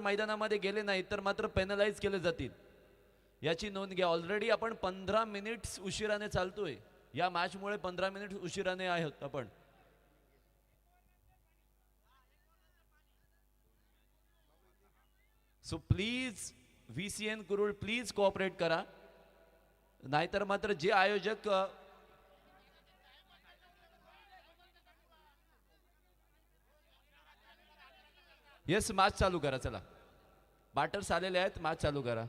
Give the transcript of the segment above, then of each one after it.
मैदानामध्ये गेले नाही तर मात्र पेनलाइज केले जातील, याची नोंद घ्या. ऑलरेडी आपण 15 मिनिट्स उशिराने चालतोय. या मॅचमुळे 15 मिनिट उशिराने आहोत आपण. So please VCN Kurul please cooperate करा, नाहीतर मात्र जे आयोजक येस मॅच चालू करा. चला बॅटर्स आलेले आहेत, मॅच चालू करा.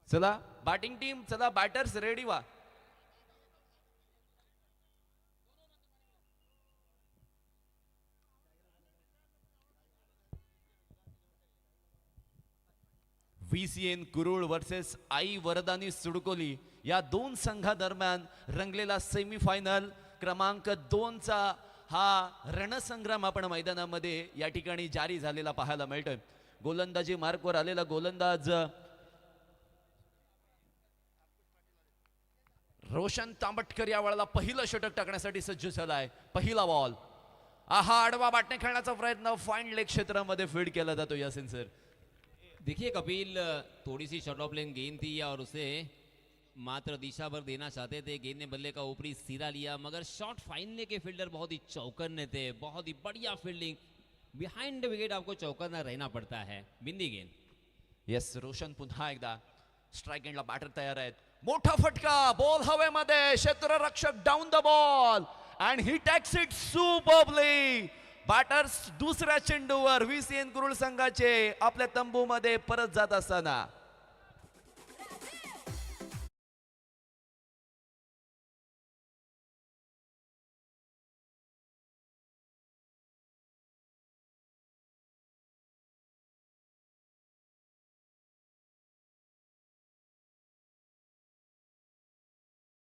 चला बॅटिंग टीम, चला बॅटर्स रेडी व्हा. VCN कुरुळ वर्सेस आई वरदानी सुडकोली या दोन संघादरम्यान रंगलेला सेमीफायनल क्रमांक 2चा हा रणसंग्राम आपण मैदानामध्ये या ठिकाणी जारी झालेला पाहायला मिळतोय. गोलंदाजी मार्कवर आलेला गोलंदाज रोशन तांबटकर या वेळेला पहिलं षटक टाकण्यासाठी सज्ज झालाय. पहिला बॉल, आहा आडवा बाटणे खेळण्याचा प्रयत्न, फाईन लेग क्षेत्रामध्ये फीड केला जातो. यासिन सर देखिए कपिल, थोड़ी सी शॉर्ट ऑफ लेन गेंद थी और उसे मात्र दिशा भर देना चाहते थे. गेंद ने बल्ले का ऊपरी सिरा लिया, मगर शॉट फाइनल के फील्डर बहुत ही चौकन्ने थे. बहुत ही बढ़िया फील्डिंग, बिहाइंड विकेट आपको चौकन्ना रहना पड़ता है. बिंदी गेंद. येस, रोशन पुन्हा एकदा स्ट्राइक एंडला बॅटर तयार आहेत. मोठा फटका, बॉल हवेमध्ये, क्षेत्ररक्षक down the ball and he takes it superbly. Batters दुसऱ्या चेंडूवर VCN कुरुळ संघाचे आपल्या तंबूमध्ये परत जात असताना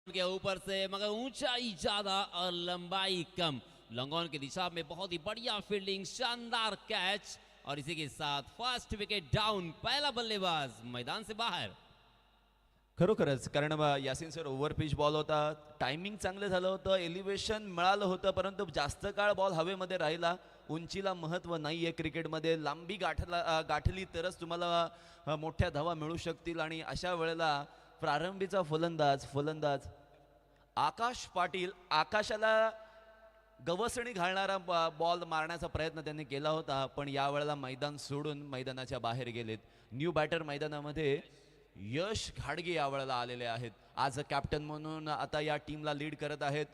के ऊपर से, मगर ऊंचाई ज्यादा और लंबाई कम. लंगोन की दिशा में बहुत ही बढ़िया फील्डिंग, शानदार कैच और इसी के साथ फर्स्ट विकेट डाउन. पहला बल्लेबाज मैदान से बाहर. खरोखरच, कारण Yasin sir over pitch ball होता, टायमिंग चांगलं झालं होतं, एलिव्हेशन मिळालं होतं, परंतु जास्त काळ बॉल हवेमध्ये राहिला. उंचीला महत्व नाहीये क्रिकेटमध्ये, लांबी गाठली तरच तुम्हाला मोठ्या धावा मिळू शकतील. आणि अशा वेळेला प्रारंभीचा फलंदाज आकाश पाटील, आकाशाला गवसणी घालणारा बॉल मारण्याचा प्रयत्न त्यांनी केला होता, पण यावेळेला मैदान सोडून मैदानाच्या बाहेर गेलेत. न्यू बॅटर मैदानामध्ये यश घाडगे यावेळेला आलेले आहेत. आज कॅप्टन म्हणून आता या टीमला लीड करत आहेत.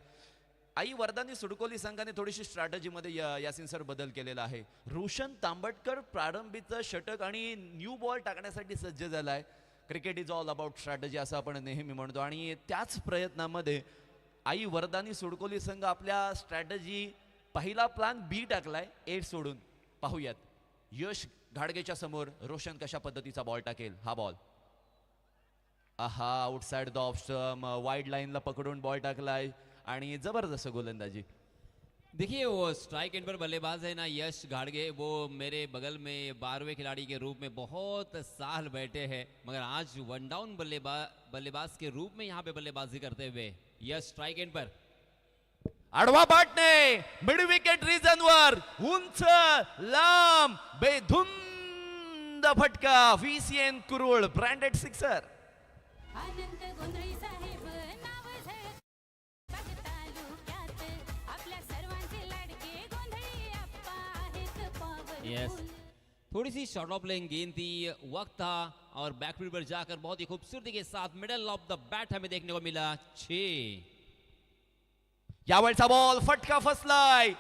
आई वरदानी सुडकोली संघाने थोडीशी स्ट्रॅटेजीमध्ये यासिन सर बदल केलेला आहे. रोशन तांबटकर प्रारंभीचं षटक आणि न्यू बॉल टाकण्यासाठी सज्ज झालाय. Cricket is all about strategy असं आपण नेहमी म्हणतो, आणि त्याच प्रयत्नामध्ये आई वरदानी सुडकोली संघ आपल्या स्ट्रॅटेजी पहिला प्लॅन बी टाकलाय 8 सोडून. पाहूयात यश घाडगेच्या समोर रोशन कशा पद्धतीचा बॉल टाकेल. हा बॉल, आहा outside the off stump, wide लाईनला पकडून बॉल टाकलाय आणि जबरदस्त गोलंदाजी. देखिए वो स्ट्राइक एंड पर बल्लेबाज है ना यश घाड़गे, वो मेरे बगल में 12वें खिलाड़ी के रूप में बहुत साल बैठे हैं, मगर आज वन डाउन बल्लेबाज के रूप में यहाँ पे बल्लेबाजी करते हुए यश स्ट्राइक एंड पर. आडवा बाटणे मिड विकेट रीजन वर, उंच लांब बेधुंद फटका. VCN Kurul branded sixer. Anant Gondhali साहेब नाव झळक तालुक्यात, आपल्या सर्वांचे लाडके गोंधळी अप्पा आहेत पावन. यस, थोड़ी सी शॉर्ट ऑफ लेन गेंद थी, वक्त था और बैकफील्ड पर जाकर बहुत ही खूबसूरती के साथ मिडल ऑफ द बैट हमें देखने को मिला. 6. यावेळचा बॉल फटका फसलाय.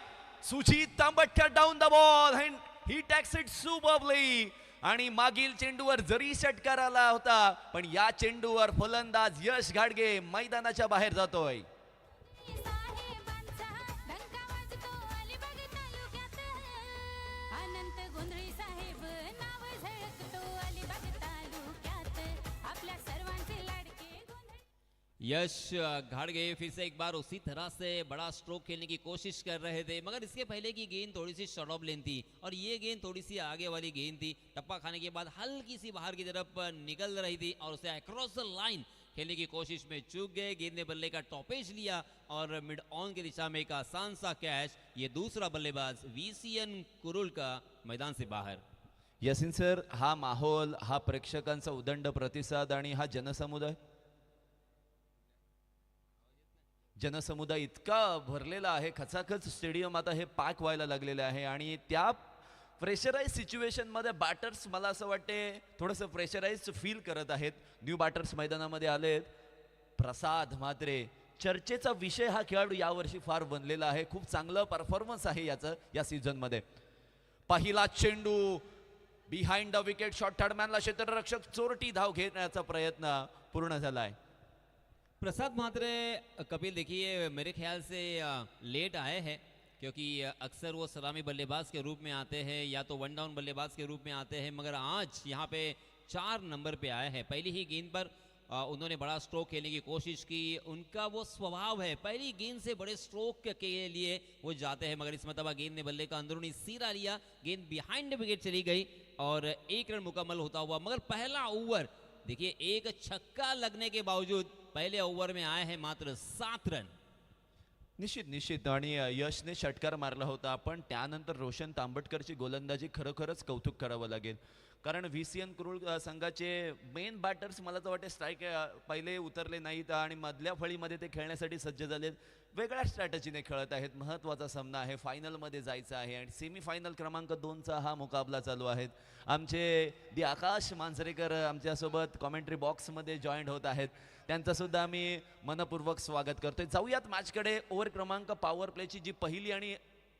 Sujit Tambatkar down the ball and he takes it superbly. आणि मागील चेंडूवर जरी षटकार आला होता, पण या चेंडूवर फलंदाज यश घाडगे मैदानाच्या बाहेर जातोय. साहेबांचा डंका वाजतो अलिबाग तालुक्यात, अनंत गोंधळी साहेब नाव झळकतो अलिबाग तालुक्यात, आपल्या सर्वांचे लाडके गोंधळी. यश घाड़गे फिर से एक बार उसी तरह से बड़ा स्ट्रोक खेलने की कोशिश कर रहे थे, मगर इसके पहले की गेंद थोड़ी सी शॉर्ट ऑफ लेन थी और ये गेंद थोड़ी सी आगे वाली गेंद थी. टप्पा खाने के बाद हल्की सी बाहर की तरफ निकल रही थी और उसे अक्रॉस द लाइन खेलने की कोशिश में चूक गए, गेंद ने बल्ले का टॉपेज लिया और मिड ऑन की दिशा में एक आसान सा कैच। ये दूसरा बल्लेबाज VCN कुरुल का मैदान से बाहर। यासिन सर, हा माहोल, हा प्रेक्षकांचा उदंड प्रतिसाद आणि हा जनसमुदाय इतका भरलेला आहे, खचाखच स्टेडियम आता हे पॅक व्हायला लागलेलं आहे आणि त्या प्रेशराईज सिच्युएशन मध्ये बॅटर्स मला असं वाटते थोडंसं प्रेशराईज फील करत आहेत. न्यू बॅटर्स मैदानामध्ये आलेत. प्रसाद म्हात्रे, चर्चेचा विषय हा खेळाडू यावर्षी फार बनलेला आहे. खूप चांगलं परफॉर्मन्स आहे याचं या सीझन मध्ये. पहिला चेंडू बिहाइंड द विकेट, शॉट थर्डमॅनला क्षेत्ररक्षक चोरटी धाव घेण्याचा प्रयत्न पूर्ण झालाय. प्रसाद म्हात्रे कपिल देखिए मेरे ख्याल से लेट आए हैं, क्योंकि अक्सर वो सलामी बल्लेबाज के रूप में आते हैं या तो वन डाउन बल्लेबाज के रूप में आते हैं, मगर आज यहाँ पे 4 नंबर पे आए हैं। पहली ही गेंद पर उन्होंने बड़ा स्ट्रोक खेलने की कोशिश की। उनका वो स्वभाव है, पहली गेंद से बड़े स्ट्रोक के लिए वो जाते हैं, मगर इस मरतबा गेंद ने बल्ले का अंदरूनी सिरा लिया, गेंद बिहाइंड विकेट चली गई और 1 रन मुकम्मल होता हुआ। मगर पहला ओवर देखिए, एक छक्का लगने के बावजूद पहले ओवर में आए हैं मात्र 7 रन। निश्चित आणि यशने षटकार मारला होता, पण त्यानंतर रोशन तांबटकरची गोलंदाजी खरोखरच कौतुक करावं लागेल. कारण VCN कुरुळ संघाचे मेन बॅटर्स मला तर वाटते स्ट्राईक पहिले उतरले नाहीत आणि मधल्या फळीमध्ये ते खेळण्यासाठी सज्ज झालेत. वेगळ्या स्ट्रॅटेजीने खेळत आहेत. महत्त्वाचा सामना आहे, फायनलमध्ये जायचं आहे आणि सेमीफायनल क्रमांक 2चा हा मुकाबला चालू आहे. आमचे दी आकाश मांजरेकर आमच्यासोबत कॉमेंट्री बॉक्समध्ये जॉईंट होत आहेत. त्यांचं सुद्धा आम्ही मनपूर्वक स्वागत करतोय. जाऊयात मॅचकडे. ओव्हर क्रमांक पॉवर प्लेची जी पहिली आणि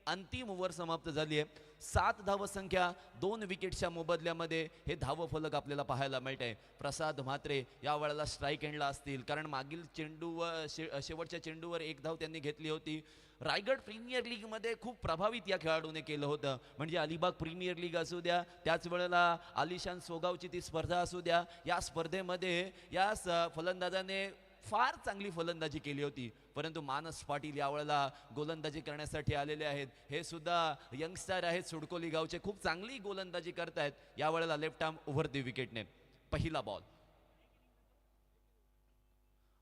अंतिम ओव्हर समाप्त झाली आहे. 7 धावसंख्या, 2 विकेटच्या मोबदल्यामध्ये हे धावफलक आपल्याला पाहायला मिळते. प्रसाद म्हात्रे या वेळेला स्ट्राईक एंडला असतील, कारण मागील चेंडूवर शेवटच्या चेंडूवर 1 धाव त्यांनी घेतली होती. रायगड प्रीमियर लीग मध्ये खूप प्रभावित या खेळाडूने केलं होतं. म्हणजे अलिबाग प्रीमियर लीग असू द्या, त्याच वेळेला आलिशान सोगावची ती स्पर्धा असू द्या, या स्पर्धेमध्ये या फलंदाजाने फार चांगली फलंदाजी केली होती. परंतु मानस पाटील यावेळेला गोलंदाजी करण्यासाठी आलेले आहेत. हे सुद्धा यंगस्टर आहेत, सुडकोली गावचे, खूप चांगली गोलंदाजी करतायत. यावेळेला लेफ्ट आर्म ओव्हर द विकेटने. पहिला बॉल,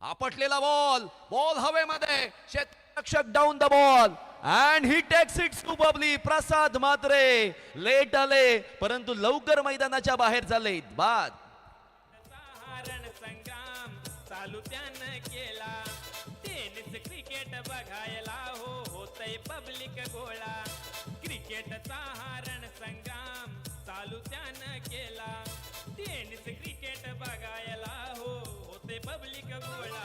आपटलेला बॉल हवेमध्ये, क्षेत्ररक्षक down the ball and he takes it superbly. Prasad Mhatre late आले, परंतु लवकर मैदानाच्या बाहेर झाले. बाद. चालू त्यानं केला, टेनिस क्रिकेट बघायला होतय पब्लिक गोळा. क्रिकेटचा हा रणसंग्राम चालू त्यानं केला, टेनिस क्रिकेट बघायला होतय पब्लिक गोळा.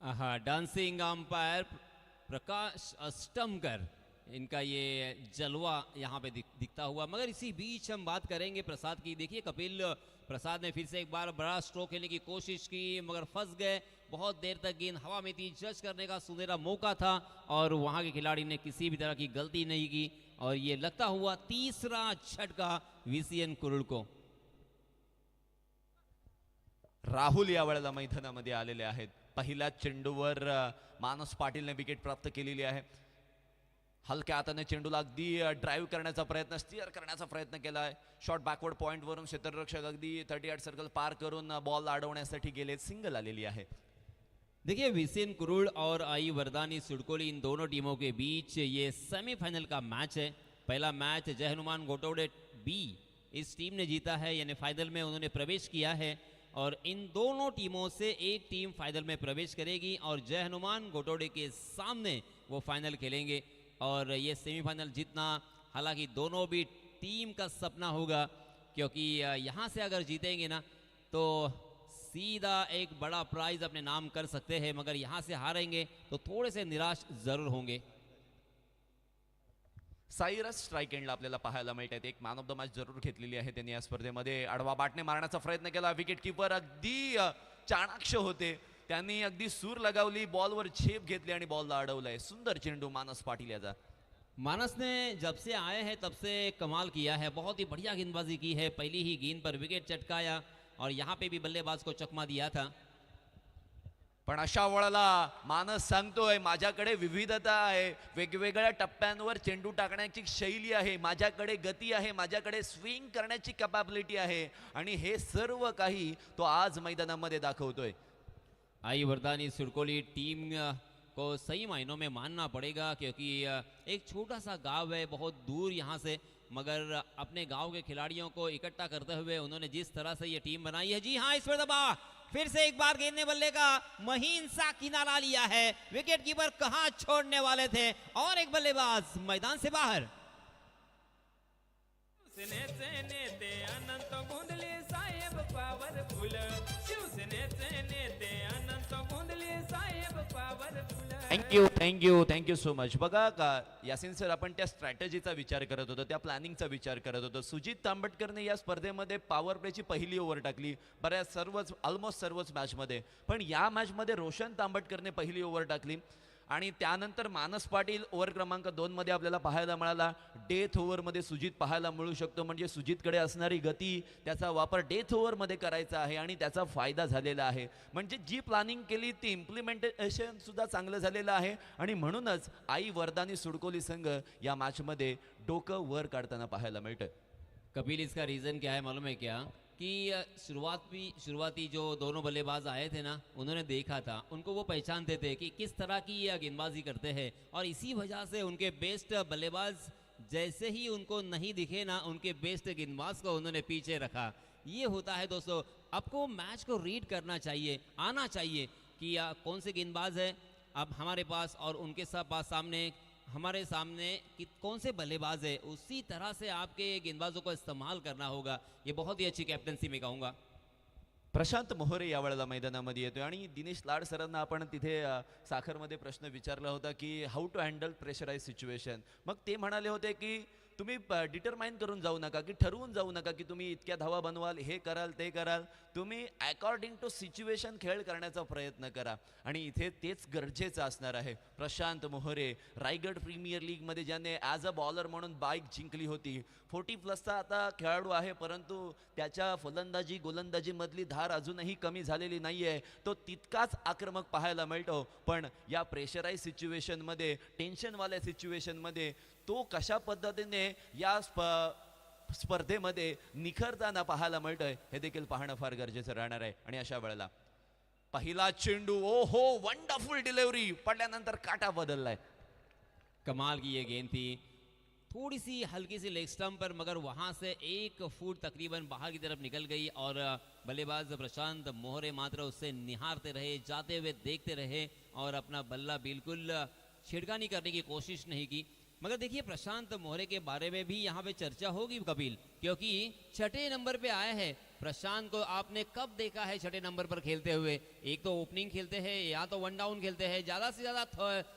हाँ, डांसिंग अंपायर प्रकाश अष्टमकर, इनका ये जलवा यहाँ पे दिखता हुआ। मगर इसी बीच हम बात करेंगे प्रसाद की। देखिए कपिल, प्रसाद ने फिर से एक बार बड़ा स्ट्रोक खेलने की कोशिश की, मगर फंस गए। बहुत देर तक गेंद हवा में थी, जज करने का सुनहरा मौका था और वहां के खिलाड़ी ने किसी भी तरह की गलती नहीं की और ये लगता हुआ तीसरा झटका VCN कुरुल को। राहुल या वेळेला मैदानामध्ये आलेले आहेत. पहिल्या चेंडूवर मानस पाटीलने विकेट प्राप्त केलेली आहे. हलक्या हाताने चेंडूला अगदी ड्राईव्ह करण्याचा प्रयत्न, स्टीअर करण्याचा प्रयत्न केला आहे. शॉट बॅकवर्ड पॉइंट वरून क्षेत्ररक्षक अगदी 38 सर्कल पार करून बॉल अडवण्यासाठी गेले. सिंगल आलेली आहे. देखिए VCN कुरुल और आई वरदानी सुडकोली, इन दोनों टीमों के बीच ये सेमीफाइनल का मैच है। पहला मैच जय हनुमान गोटौडे B इस टीम ने जीता है, यानी फाइनल में उन्होंने प्रवेश किया है और इन दोनों टीमों से एक टीम फाइनल में प्रवेश करेगी और जय हनुमान गोटौडे के सामने वो फाइनल खेलेंगे और ये सेमीफाइनल जीतना हालांकि दोनों भी टीम का सपना होगा, क्योंकि यहाँ से अगर जीतेंगे ना तो सीधा एक बड़ा प्राइज अपने नाम कर सकते हैं, मगर यहाँ से हारेंगे तो थोड़े से निराश जरूर होंगे। साईरस स्ट्राईक एंडला आपल्याला पाहायला मिळतात. एक मॅन ऑफ द मॅच जरूर घेतलेली आहे त्यांनी या स्पर्धेमध्ये. आडवा बाटने मारण्याचा प्रयत्न केला. विकेट कीपर अगदी चाणाक्ष होते, त्यांनी अगदी सूर लगावली, बॉलवर झेप घेतली आणि बॉलला अडवलंय. सुंदर चेंडू मानस पाटील याचा. मानस ने जब से आए हैं तब से कमाल किया है, बहुत ही बढ़िया गेंदबाजी की है। पहली ही गेंद पर विकेट चटकाया और यहाँ पे भी बल्लेबाज को चकमा दिया था। पण अशा वेळेला मानस सांगतोय माझ्याकडे विविधता आहे, वेगवेगळ्या टप्प्यांवर चेंडू टाकण्याची शैली आहे, माझ्याकडे गती आहे, माझ्याकडे स्विंग करण्याची कॅपॅबिलिटी आहे आणि हे सर्व काही तो आज मैदानामध्ये दाखवतोय. आई वरदानी सुरकोली टीम को सही मायनों में मानना पड़ेगा, क्योंकि एक छोटा सा गांव है बहुत दूर यहाँ से, मगर अपने गांव के खिलाड़ियों को इकट्ठा करते हुए उन्होंने जिस तरह से ये टीम बनाई है, जी हाँ, इस पर दबा फिर से एक बार गेंदने बल्ले का महीन सा किनारा लिया है, विकेट कीपर कहाँ छोड़ने वाले थे और एक बल्लेबाज मैदान से बाहर. शिवसेनेचे नेते अनंत गोंधळे साहेब पॉवरफुल, शिवसेनेचे नेते अनंत गोंधळे साहेब पॉवरफुल. Thank you so much. बघा का यासिन सर, आपण त्या स्ट्रॅटेजीचा विचार करत होतो, त्या प्लॅनिंगचा विचार करत होतो. सुजित तांबटकरने या स्पर्धेमध्ये पॉवर प्लेची पहिली ओव्हर टाकली बऱ्याच ऑलमोस्ट सर्वच मॅचमध्ये, पण या मॅचमध्ये रोशन तांबटकरने पहिली ओव्हर टाकली आणि त्यानंतर मानस पाटील ओव्हर क्रमांक 2 मध्ये आपल्याला पाहायला मिळाला. डेथ ओव्हरमध्ये सुजित पाहायला मिळू शकतो, म्हणजे सुजितकडे असणारी गती त्याचा वापर डेथ ओव्हरमध्ये करायचा आहे आणि त्याचा फायदा झालेला आहे. म्हणजे जी प्लॅनिंग केली ती इम्प्लिमेंटेशन सुद्धा चांगलं झालेलं आहे आणि म्हणूनच आई वरदानी सुडकोली संघ या मॅचमध्ये डोकं वर काढताना पाहायला मिळतं. कपिल, इसका रीज़न क्या है मालूम है क्या, कि शुरुआती जो दोनों बल्लेबाज आए थे ना, उन्होंने देखा था, उनको वो पहचानते थे कि किस तरह की गेंदबाजी करते हैं, और इसी वजह से उनके बेस्ट बल्लेबाज जैसे ही उनको नहीं दिखे ना, उनके बेस्ट गेंदबाज को उन्होंने पीछे रखा. ये होता है दोस्तों, आपको मैच को रीड करना चाहिए, आना चाहिए कि कौन से गेंदबाज है अब हमारे पास और उनके सामने हमारे सामने कि कौन से बल्लेबाज है, उसी तरह से आपके गेंदबाजों को इस्तेमाल करना होगा. ये बहुत ही अच्छी कैप्टनसी में कहूँगा. प्रशांत मोहरे यावेळेला मैदानामध्ये येतोय आणि दिनेश लाड सरांना आपण तिथे साखरमध्ये प्रश्न विचारला होता की how to handle pressurise situation. मग ते म्हणाले होते की तुम्ही डिटरमाइन करून जाऊ नका, की ठरवून जाऊ नका की तुम्ही इतक्या धावा बनवाल, हे कराल ते कराल, तुम्ही अकॉर्डिंग टू सिच्युएशन खेळ करण्याचा प्रयत्न करा आणि इथे तेच गरजेचं असणार आहे. प्रशांत मोहरे रायगड प्रीमियर लीगमध्ये ज्याने ॲज अ बॉलर म्हणून बाईक जिंकली होती, 40+ आता खेळाडू आहे, परंतु त्याच्या फलंदाजी गोलंदाजीमधली धार अजूनही कमी झालेली नाही आहे. तो तितकाच आक्रमक पाहायला मिळतो, पण या प्रेशराईज सिच्युएशनमध्ये, टेन्शनवाल्या सिच्युएशनमध्ये तो कशा पद्धतीने या स्पर्धेमध्ये निखरताना पाहायला मिळतोय हे देखील पाहणं फार गरजेचं राहणार आहे. आणि अशा वेळेला पहिला चेंडू, ओ हो, वंडरफुल डिलिव्हरी, पडल्यानंतर काटा बदललाय. कमाल की ये गेंद थी, थोड़ी सी हल्की सी लेग स्टंप पर, मगर वहां से 1 फुट तकरीबन बाहर की तरफ निकल गई और बल्लेबाज प्रशांत मोहरे मात्र उससे निहारते रहे, जाते हुए देखते रहे और अपना बल्ला बिल्कुल छिड़कानी करने की कोशिश नहीं की. मगर देखिए, प्रशांत मोहरे के बारे में भी यहाँ पे चर्चा होगी कपिल, क्योंकि 6ठे नंबर पे आए हैं. प्रशांत को आपने कब देखा है 6ठे नंबर पर खेलते हुए? एक तो ओपनिंग खेलते हैं या तो 1 डाउन खेलते हैं, ज़्यादा से ज़्यादा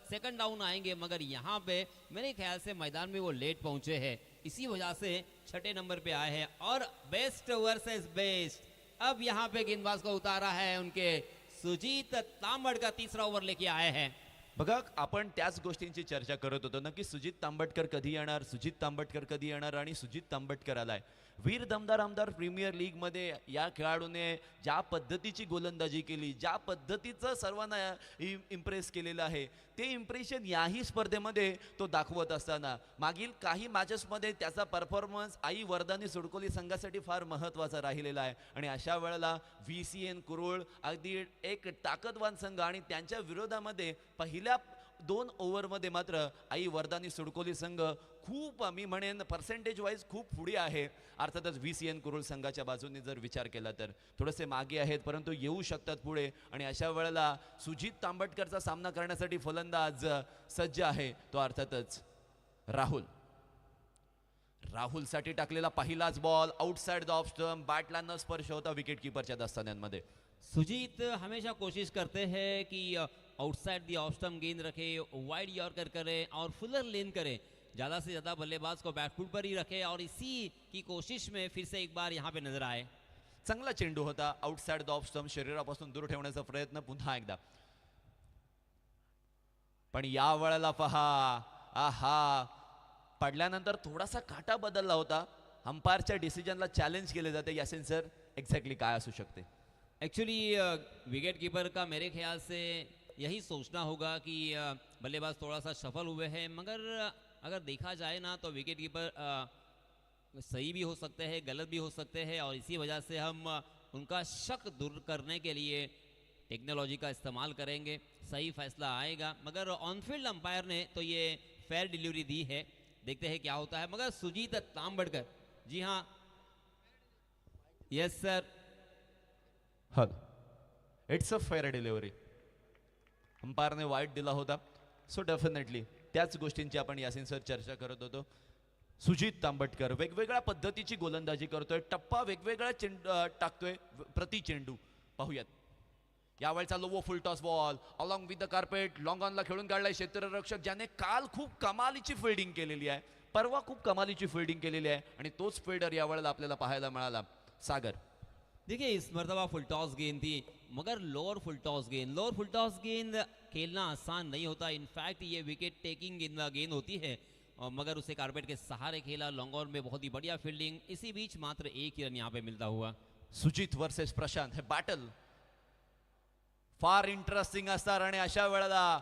2nd डाउन आएंगे, मगर यहाँ पे मेरे ख्याल से मैदान में वो लेट पहुँचे हैं, इसी वजह से 6ठे नंबर पे आए हैं. और बेस्ट वर्सेस बेस्ट, अब यहाँ पे गेंदबाज को उतारा है उनके सुजीत तांबड़कर, तीसरा ओवर लेके आए हैं. बघा, आपण त्याच गोष्टींची चर्चा करत होतो ना की सुजित तांबटकर कधी येणार, सुजित तांबटकर कधी येणार, आणि सुजित तांबटकर आलाय. वीर दमदार आमदार प्रीमियर लीगमध्ये या खेळाडूने ज्या पद्धतीची गोलंदाजी केली, ज्या पद्धतीचं सर्वांना इम्प्रेस केलेलं आहे, ते इम्प्रेशन याही स्पर्धेमध्ये तो दाखवत असताना मागील काही मॅचेसमध्ये त्याचा परफॉर्मन्स आई वरदानी सुडकोली संघासाठी फार महत्त्वाचा राहिलेला आहे. आणि अशा वेळेला VCN कुरुळ अगदी एक ताकदवान संघ आणि त्यांच्या विरोधामध्ये पहिल्या 2 ओव्हरमध्ये मात्र आई वरदानी सुडकोली संघ खूप, मी म्हणेन पर्सेंटेज वाईज खूप पुढे आहे. अर्थातच VCN कुरुळ संघाच्या बाजूने जर विचार केला तर थोडेसे मागे आहेत, परंतु येऊ शकतात पुढे. आणि अशा वेळेला सुजित तांबटकरचा सामना करण्यासाठी फलंदाज सज्ज आहे, तो अर्थातच राहुलसाठी टाकलेला पहिलाच ball outside the off stump, बॅटला न स्पर्श होता विकेट कीपरच्या दस्तान्यांमध्ये. सुजीत हमेशा कोशिश करते हैं कि आउटसाइड दी ऑफ स्टंप गेंद रखे, वाइड यॉर्कर करे और फुलर लेन करे, ज़्यादा से ज़्यादा बल्लेबाज को बैकफुट पर ही रखे, और इसी की कोशिश में फिर से एक बार यहाँ पे नजर आए. चांगला चेंडू होता, आउटसाइड द ऑफ स्टंप, शरीरापासून दूर ठेवण्याचा प्रयत्न पुन्हा एकदा. पण या वेळेला पहा, आहा, पडल्यानंतर थोडासा काटा बदलला होता. अंपायरच्या डिसिजनला चॅलेंज केले जाते. यासिन सर, एक्झॅक्टली काय असू शकते? एक्चुअली विकेट कीपर का मेरे ख्याल से यही सोचना होगा कि बल्लेबाज थोड़ा सा सफल हुए हैं, मगर अगर देखा जाए ना तो विकेट कीपर सही भी हो सकते हैं, गलत भी हो सकते हैं, और इसी वजह से हम उनका शक दूर करने के लिए टेक्नोलॉजी का इस्तेमाल करेंगे, सही फैसला आएगा। मगर ऑनफील्ड अंपायर ने तो ये फेयर डिलीवरी दी है, देखते हैं क्या होता है। मगर सुजीत तांबड़कर, जी हाँ, यस सर, हल इट्स अ फेअर डिलिव्हरी. अंपायरने वाईट दिला होता, सो डेफिनेटली त्याच गोष्टींची आपण यासिन सर चर्चा करत होतो. सुजित तांबटकर वेगवेगळ्या पद्धतीची गोलंदाजी करतोय, टप्पा वेगवेगळा टाकतोय प्रति चेंडू. पाहूयात यावेळचा low full toss ball along with the carpet long ऑनला खेळून काढलाय क्षेत्ररक्षक, ज्याने काल खूप कमालीची फिल्डिंग केलेली आहे, परवा खूप कमालीची फिल्डिंग केलेली आहे, आणि तोच फिल्डर यावेळेला आपल्याला पाहायला मिळाला. सागर, देखिए इस मरतबा फुल टॉस गेंद थी, मगर लोअर फुल टॉस गेंद खेलना आसान नहीं होता. इनफैक्ट ये विकेट टेकिंग गेंद होती है, और मगर उसे कारपेट के सहारे खेला. लॉन्ग ऑन में बहुत ही बढ़िया फील्डिंग. इसी बीच मात्र एक ही रन यहाँ पे मिलता हुआ. सुजित वर्सेस प्रशांत, हे बॅटल फार इंटरेस्टिंग असणार, आणि अशा वेळेला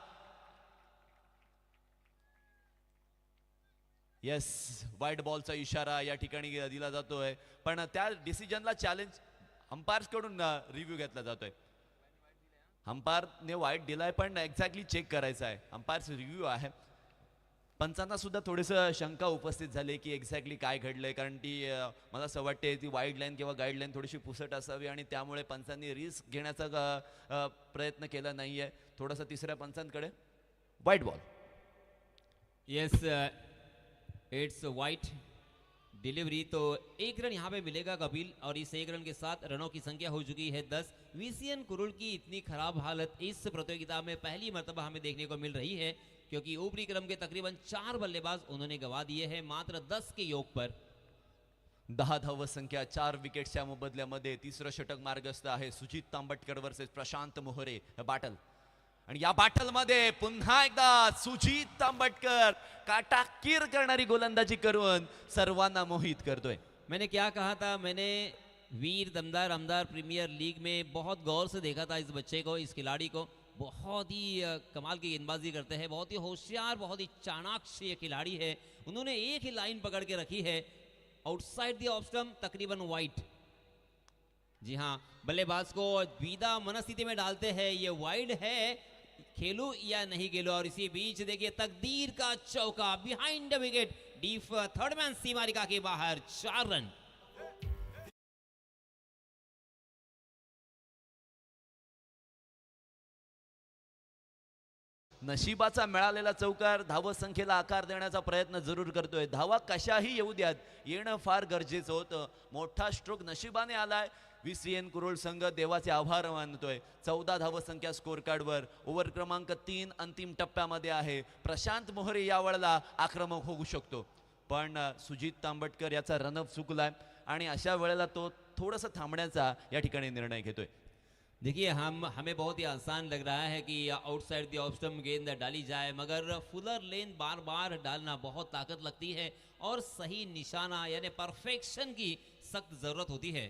येस वाईट बॉलचा इशारा या ठिकाणी दिला जातोय, पण त्या डिसिजनला चॅलेंज अंपायर्स कडून रिव्ह्यू घेतला जातोय. अंपायरने वाईट दिलाय, पण एक्झॅक्टली चेक करायचं आहे. अंपायर्स रिव्ह्यू आहे. पंचांना सुद्धा थोडंसं शंका उपस्थित झाली की एक्झॅक्टली काय घडलंय, कारण ती मला असं वाटते ती वाईड लाईन किंवा गाईडलाईन थोडीशी पुसट असावी, आणि त्यामुळे पंचांनी रिस्क घेण्याचा प्रयत्न केला नाहीये. थोडासा तिसऱ्या पंचांकडे वाईट ball. Yes it's white delivery. तो एक रन यहाँ पे मिलेगा कपिल, और इस एक रन के साथ रनों की संख्या हो चुकी है 10. वीसीएन कुरुल की इतनी खराब हालत इस प्रतियोगिता में पहली मर्तबा हमें देखने को मिल रही है, क्योंकि ऊपरी क्रम के तकरीबन 4 बल्लेबाज उन्होंने गवा दिए हैं मात्र 10 के योग पर. 10 धाव संख्या, 4 विकेट्सच्या मोबदल्यामध्ये तिसरं षटक मार्गस्थ आहे. सुजित तांबटकर वर्सेस प्रशांत मोहरे बॅटल, आणि या बॅटल मध्ये पुन्हा एकदा सुजित तांबटकर काटाकीर करणारी गोलंदाजी करून सर्वांना मोहित करतोय. मैंने क्या कहा था, मैंने वीर दमदार आमदार प्रीमियर लीग में बहुत गौर से देखा था इस बच्चे को, इस खिलाड़ी को. बहुत ही कमाल की गेंदबाजी करते हैं, बहुत ही होशियार, बहुत ही चाणाक्ष ये खिलाड़ी है. उन्होंने एक ही लाइन पकड़ के रखी है, आउटसाइड द ऑफ स्टंप तकरीबन वाइड. जी हाँ, बल्लेबाज को द्विधा मनस्थिति में डालते हैं, ये वाइड है, खेलूं या नहीं खेलूं. और इसी बीच देखिए तकदीर का चौका behind the wicket, deep third man सीमारिका के बाहर. 4 रन. नशिबाचा मिळालेला चौकार धावसंख्येला आकार देण्याचा प्रयत्न जरूर करतोय. धावा कशाही येऊ द्यात, येणं फार गरजेचं होतं. मोठा स्ट्रोक नशिबाने आलाय. VCN कुरोळ संघ देवाचे आभार मानतोय. 14 धावसंख्या स्कोर कार्डवर. ओव्हर क्रमांक 3 अंतिम टप्प्यामध्ये आहे. प्रशांत मोहरे यावेळेला आक्रमक होऊ शकतो, पण सुजित तांबटकर याचा रनअप चुकलाय, आणि अशा वेळेला तो थोडंसं थांबण्याचा या ठिकाणी निर्णय घेतोय. देखिए हमें बहुत ही आसान लग रहा है कि आउटसाइड द ऑफ स्टंप गेंद डाली जाए, मगर फुलर लेन बार बार डालना बहुत ताकत लगती है, और सही निशाना यानी परफेक्शन की सख्त जरूरत होती है.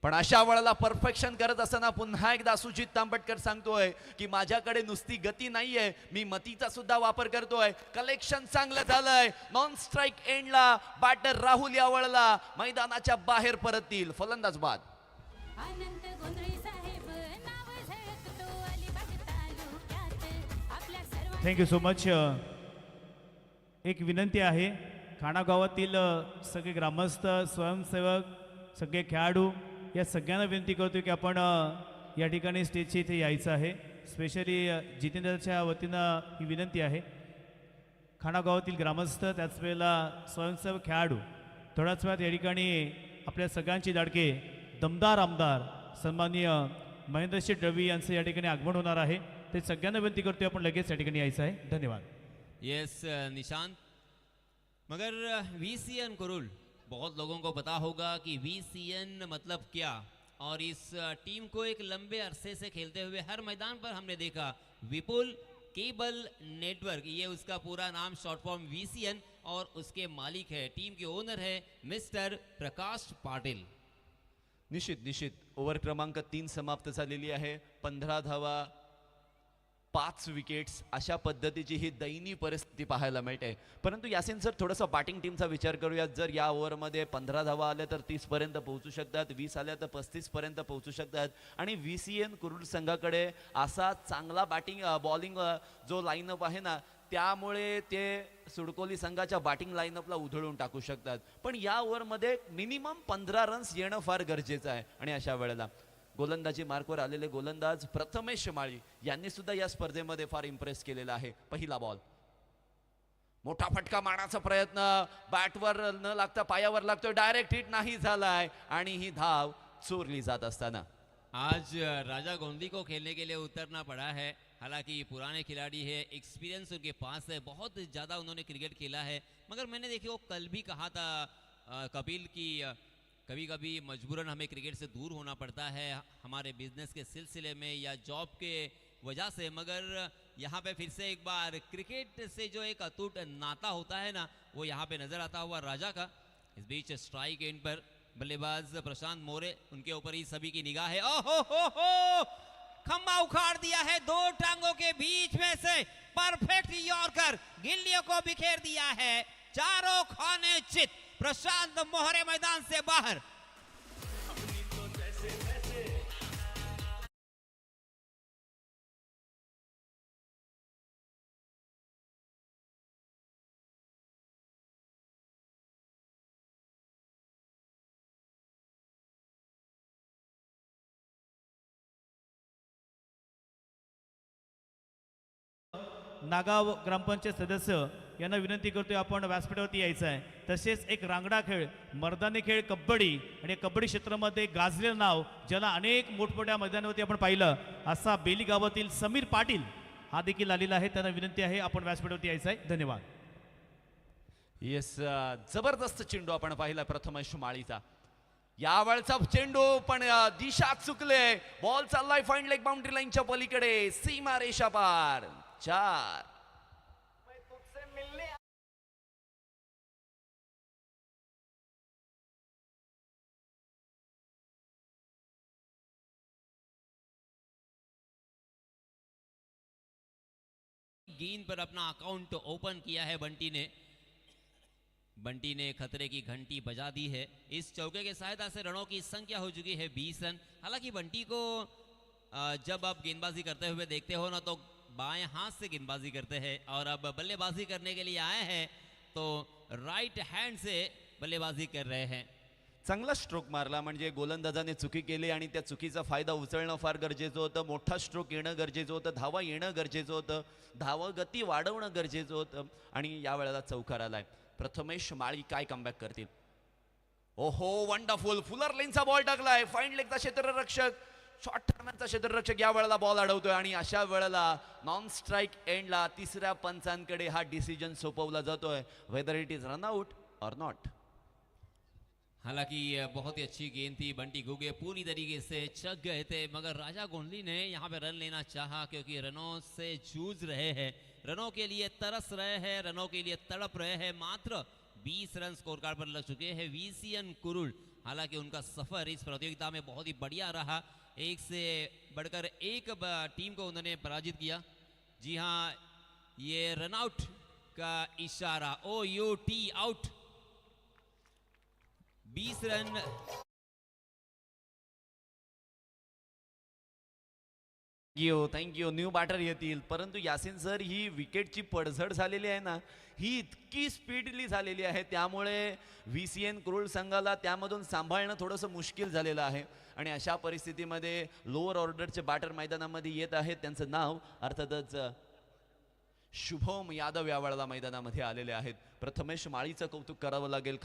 पण अशा वेळेला परफेक्शन करत असताना पुन्हा एकदा सुजित तांबटकर सांगतोय की माझ्याकडे नुसती गती नाहीये, मी मतीचा सुद्धा वापर करतोय. कलेक्शन चांगलं झालंय. नॉन स्ट्राइक एंडला बॅटर राहुल या वेळेला मैदानाच्या बाहेर परततील. फलंदाज बाद. अनंत गोंधळी साहेब नाव झळकतो अलिबाग तालुक्यात आपल्या सर्व. Thank you so much. एक विनंती आहे, खाणा गावातील सगळे ग्रामस्थ, स्वयंसेवक, सगळे खेळाडू या सगळ्यांना विनंती करतो की आपण या ठिकाणी स्टेजच्या इथे यायचं आहे. स्पेशली जितेंद्रच्या वतीनं ही विनंती आहे. खाणा गावातील ग्रामस्थ, त्याच वेळेला स्वयंसेवक, खेळाडू, थोड्याच वेळात या ठिकाणी आपल्या सगळ्यांची लाडके दमदार आमदार सन्माननीय महेंद्रशेठ रवी यांचं या ठिकाणी आगमन होणार आहे. ते सगळ्यांना विनंती करतोय आपण लगेच या ठिकाणी यायचं आहे. धन्यवाद. यस निशांत, मगर VCN कुरुल, बहुत लोगों को पता होगा कि VCN मतलब क्या, और इस टीम को एक लंबे अरसे से खेलते हुए हर मैदान पर हमने देखा. विपुल केबल नेटवर्क, ये उसका पूरा नाम, शॉर्ट फॉर्म VCN, और उसके मालिक है, टीम के ओनर है मिस्टर प्रकाश पाटिल. निश्चित निश्चित ओव्हर क्रमांक 3 समाप्त झालेली आहे. 15 धावा, 5 विकेट्स, अशा पद्धतीची ही दयनीय परिस्थिती पाहायला मिळते. परंतु यासिन सर, थोडंसं बॅटिंग टीमचा विचार करूयात. जर या ओव्हरमध्ये 15 धावा आल्या तर 30 पर्यंत पोहोचू शकतात, 20 आल्या तर 35 पर्यंत पोहोचू शकतात. आणि VCN कुरुल संघाकडे असा चांगला बॅटिंग बॉलिंग जो लाईनअप आहे ना, त्यामुळे ते सुडकोली संघाच्या बॅटिंग लाईनअपला उधळून टाकू शकतात. पण या ओव्हरमध्ये मिनिमम 15 रन्स येणं फार गरजेचं आहे. आणि अशा वेळेला गोलंदाजी मार्कवर आलेले गोलंदाज प्रथमेश माळी यांनी सुद्धा या स्पर्धेमध्ये फार इम्प्रेस केलेला आहे. पहिला बॉल, मोठा फटका मारण्याचा प्रयत्न, बॅटवर न लागता पायावर लागतोय, डायरेक्ट हिट नाही झालाय आणि ही धाव चोरली जात असताना आज राजा गोंदी को खेलने के लिए उतरना पड़ा है. हालांकि पुराने खिलाड़ी है, एक्सपीरियंस उनके पास है, बहुत ज़्यादा उन्होंने क्रिकेट खेला है. मगर मैंने देखिए वो कल भी कहा था कपिल की कभी कभी मजबूरन हमें क्रिकेट से दूर होना पड़ता है हमारे बिजनेस के सिलसिले में या जॉब के वजह से. मगर यहाँ पे फिर से एक बार क्रिकेट से जो एक अटूट नाता होता है ना, वो यहाँ पे नजर आता हुआ राजा का. इस बीच स्ट्राइक एंड पर बल्लेबाज प्रशांत मोरे, उनके ऊपर ही सभी की निगाह है. ओहो हो, खम्बा उखाड़ दिया है दो टांगों के बीच में से. परफेक्ट यॉर्कर, गिल्लियों को बिखेर दिया है. चारों खाने चित. प्रशांत मोहरे मैदान से बाहर. नागाव ग्रामपंचायत सदस्य यांना विनंती करतोय आपण व्यासपीठावरती यायचं आहे. तसेच एक रांगडा खेळ, मर्दानी खेळ, कबड्डी आणि कबड्डी क्षेत्रामध्ये गाजलेलं नाव, ज्याला अनेक मोठमोठ्या मैदानावरती आपण पाहिलं, असा बेली गावातील समीर पाटील हा देखील आलेला आहे. त्यांना विनंती आहे आपण व्यासपीठावरती यायचं आहे. धन्यवाद. येस, जबरदस्त चेंडू आपण पाहिला प्रथमेश माळीचा. यावेळचा चेंडू पण दिशा चुकले. बॉल चाललाय फाईन लेग बाउंड्री लाईनच्या पलीकडे, सीमा रेषा पार. 4. गेंद पर अपना अकाउंट ओपन किया है बंटी ने. बंटी ने खतरे की घंटी बजा दी है. इस चौके के सहायता से रनों की संख्या हो चुकी है 20 रन. हालांकि बंटी को जब आप गेंदबाजी करते हुए देखते हो ना, तो बाएं हाथ से गेंदबाजी करते हैं और अब बल्लेबाजी करने के लिए आए हैं तो राइट हैंड से बल्लेबाजी कर रहे हैं. चांगला स्ट्रोक मारला, म्हणजे गोलंदाजाने चुकी केली आणि त्या चुकीचा फायदा उचलणं फार गरजेचं होतं. मोठा स्ट्रोक येणं गरजेचं होतं, धावा येणं गरजेचं होतं, धावा गती वाढवणं गरजेचं होतं आणि यावेळेला चौकार आलाय. प्रथमेश माळी काय कमबॅक करतील? ओहो, वंडरफुल, फुलर लेनचा बॉल टाकलाय. फाईन लेगचा क्षेत्ररक्षक, शॉर्ट टर्नचा क्षेत्ररक्षक या वेळेला बॉल अडवतोय आणि अशा वेळेला नॉन स्ट्राइक एंडला तिसऱ्या पंचांकडे हा डिसिजन सोपवला जातोय, whether it is run out और नॉट. हालांकि बहुत ही अच्छी गेंद थी. बंटी गुगे पूरी तरीके से चक गए थे, मगर राजा गोंडली ने यहाँ पे रन लेना चाहा क्योंकि रनों से जूझ रहे हैं, रनों के लिए तरस रहे हैं, रनों के लिए तड़प रहे हैं. मात्र 20 रन स्कोर कार्ड पर लग चुके हैं VCN कुरुल. हालांकि उनका सफर इस प्रतियोगिता में बहुत ही बढ़िया रहा. एक से बढ़कर एक टीम को उन्होंने पराजित किया. जी हाँ, ये रन आउट का इशारा, OUT out. 20 run. Thank you. New batter येतील, परंतु यासिन सर, ही विकेटची पडझड झालेली आहे ना, ही इतकी स्पीडली झालेली आहे, त्यामुळे VCN कुरुल संघाला त्यामधून सांभाळणं थोडंसं मुश्किल झालेलं आहे. आणि अशा परिस्थितीमध्ये लोअर ऑर्डरचे बॅटर मैदानामध्ये येत आहेत. त्यांचं नाव अर्थातच शुभम यादव यावेळेला मैदानामध्ये आलेले आहेत. प्रथमेश माळीचं कौतुक करावं लागेल.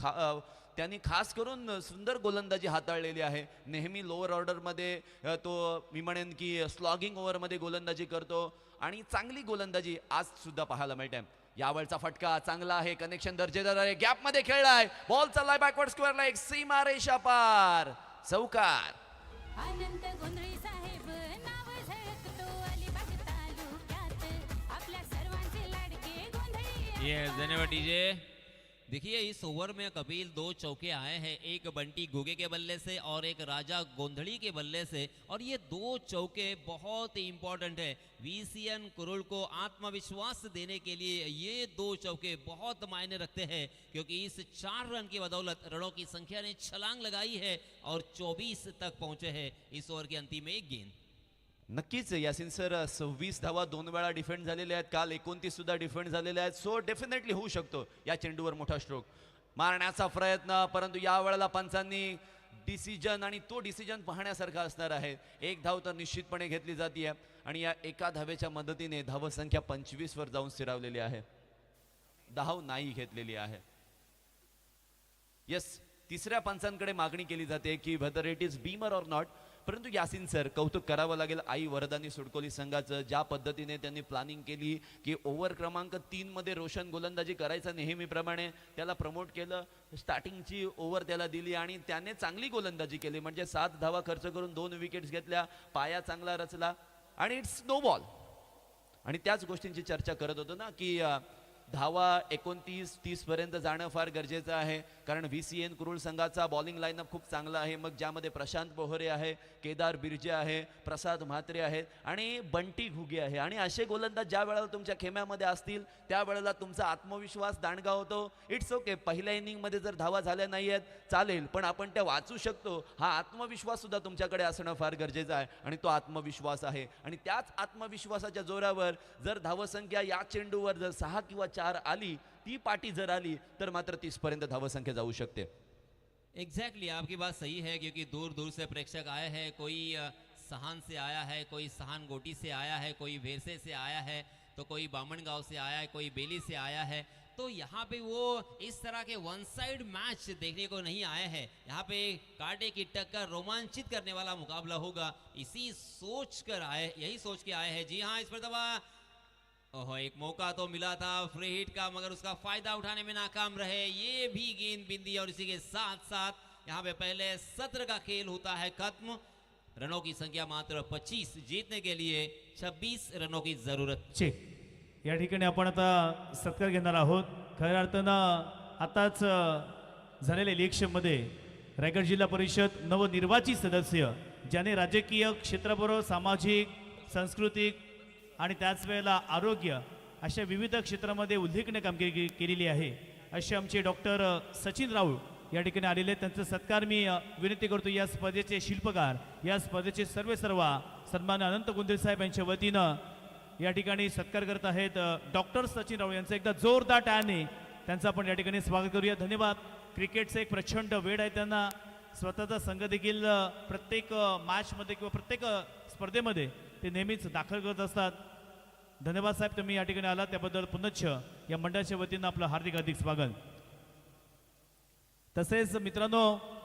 त्यांनी खास करून सुंदर गोलंदाजी हाताळलेली आहे. नेहमी लोअर ऑर्डरमध्ये तो मी म्हणेन की स्लॉगिंग ओव्हरमध्ये गोलंदाजी करतो आणि चांगली गोलंदाजी आज सुद्धा पाहायला मिळते. यावेळचा फटका चांगला आहे, कनेक्शन दर्जेदार आहे, गॅपमध्ये खेळलाय, बॉल चाललाय बॅकवर्ड स्क्वेअरला, एक सीमा रेषा पार, चौकार. अनंत गोंधळी साहेब नाव झळकतो अलिबाग तालुक्यात. आपल्या सर्वांचे लाडके गोंधळी. Yes, धन्यवाद DJ. देखिए इस ओवर में कपिल 2 चौके आए हैं, एक बंटी घुगे के बल्ले से और एक राजा गोंधड़ी के बल्ले से, और ये 2 चौके बहुत ही इंपॉर्टेंट है। वीसीएन कुरुल को आत्मविश्वास देने के लिए ये 2 चौके बहुत मायने रखते हैं, क्योंकि इस 4 रन की बदौलत रनों की संख्या ने छलांग लगाई है और 24 तक पहुंचे हैं इस ओवर के अंतिम एक गेंद। नक्कीच यासिन सर 26 धावा 2 वेळा डिफेंड झालेले आहेत, काल 29 सुद्धा डिफेंड झालेले आहेत. सो डेफिनेटली होऊ शकतो या चेंडूवर मोठा स्ट्रोक मारण्याचा प्रयत्न, परंतु या वेळेला पंचांनी डिसिजन आणि तो डिसिजन पाहण्यासारखा असणार आहे. एक धाव तर निश्चितपणे घेतली जाते आणि या एका धावेच्या मदतीने धावसंख्या 25 वर जाऊन स्थिरावलेली आहे. धाव नाही घेतलेली आहे. येस, तिसऱ्या पंचांकडे मागणी केली जाते की whether it is Beamer or not. परंतु यासिन सर कौतुक करावं लागेल आई वरदानी सुडकोली संघाचं, ज्या पद्धतीने त्यांनी प्लॅनिंग केली की ओव्हर क्रमांक 3 मध्ये रोशन गोलंदाजी करायचा नेहमीप्रमाणे त्याला प्रमोट केलं. स्टार्टिंगची ओव्हर त्याला दिली आणि त्याने चांगली गोलंदाजी केली, म्हणजे 7 धावा खर्च करून 2 विकेट्स घेतल्या, पाया चांगला रचला आणि इट्स नो बॉल. आणि त्याच गोष्टींची चर्चा करत होतो ना की धावा 29-30 पर्यंत जाणं फार गरजेचं आहे, कारण VCN कुरुल संघाचा बॉलिंग लाईनअप खूप चांगला आहे. मग ज्यामध्ये प्रशांत पोहरे आहे, केदार बिर्जे आहे, प्रसाद म्हात्रे आहेत आणि बंटी घुगे आहे. आणि असे गोलंदाज ज्या वेळेला तुमच्या खेम्यामध्ये असतील त्यावेळेला तुमचा आत्मविश्वास दांडगा होतो. इट्स ओके, पहिल्या इनिंगमध्ये जर धावा झाल्या नाही आहेत चालेल, पण आपण त्या वाचू शकतो. हा आत्मविश्वास सुद्धा तुमच्याकडे असणं फार गरजेचं आहे आणि तो आत्मविश्वास आहे. आणि त्याच आत्मविश्वासाच्या जोरावर जर धावसंख्या या चेंडूवर जर 6 किंवा 4 आली, ती पाटी जर आली तर मात्र 30 पर्यंत धावसंख्या जाऊ शकते. एग्जैक्टली आपकी बात सही है, क्योंकि दूर दूर से प्रेक्षक आए हैं. कोई सहान से आया है, कोई सहान गोटी से आया है, कोई भेरसे से आया है, तो कोई बामणगांव से आया है, कोई बेली से आया है. तो यहाँ पे वो इस तरह के वन साइड मैच देखने को नहीं आए हैं. यहाँ पे कांटे की टक्कर, रोमांचित करने वाला मुकाबला होगा, यही सोच के आए हैं. जी हाँ, इस पर दबा ओहो, एक मौका तो मिला था फ्री हिट का, मगर उसका फायदा उठाने में नाकाम रहे. ये भी गेंद बिंदी और इसी के साथ साथ यहाँ पे पहले सत्र का खेल होता है खत्म. रनों की संख्या मात्र 25, जीतने के लिए 26 रनों की जरूरत. या ठिकाणी आपण आता सत्कार घेणार आहोत. खऱ्या अर्थानं आताच झालेल्या इलेक्शनमध्ये रायगड जिल्हा परिषद नवनिर्वाचित सदस्य, ज्याने राजकीय क्षेत्राबरोबर सामाजिक, सांस्कृतिक आणि त्याच वेळेला आरोग्य अशा विविध क्षेत्रामध्ये उल्लेखनीय कामगिरी केलेली आहे, असे आमचे डॉक्टर सचिन राऊळ या ठिकाणी आलेले आहेत. त्यांचा सत्कार मी विनंती करतो. या स्पर्धेचे शिल्पकार, या स्पर्धेचे सर्व सन्मान्य अनंत गुंदेल साहेब यांच्या वतीनं या ठिकाणी सत्कार करत आहेत डॉक्टर सचिन राऊळ यांचा. एकदा जोरदार टाळ्याने त्यांचं आपण या ठिकाणी स्वागत करूया. धन्यवाद. क्रिकेटचं एक प्रचंड वेळ आहे त्यांना. स्वतःचा संघ देखील प्रत्येक मॅचमध्ये किंवा प्रत्येक स्पर्धेमध्ये ते नेहमीच दाखल करत असतात. धन्यवाद साहेब, तुम्ही या ठिकाणी आलात त्याबद्दल पुनश्च या मंडळाच्या वतीनं आपलं हार्दिक स्वागत. तसेच मित्रांनो,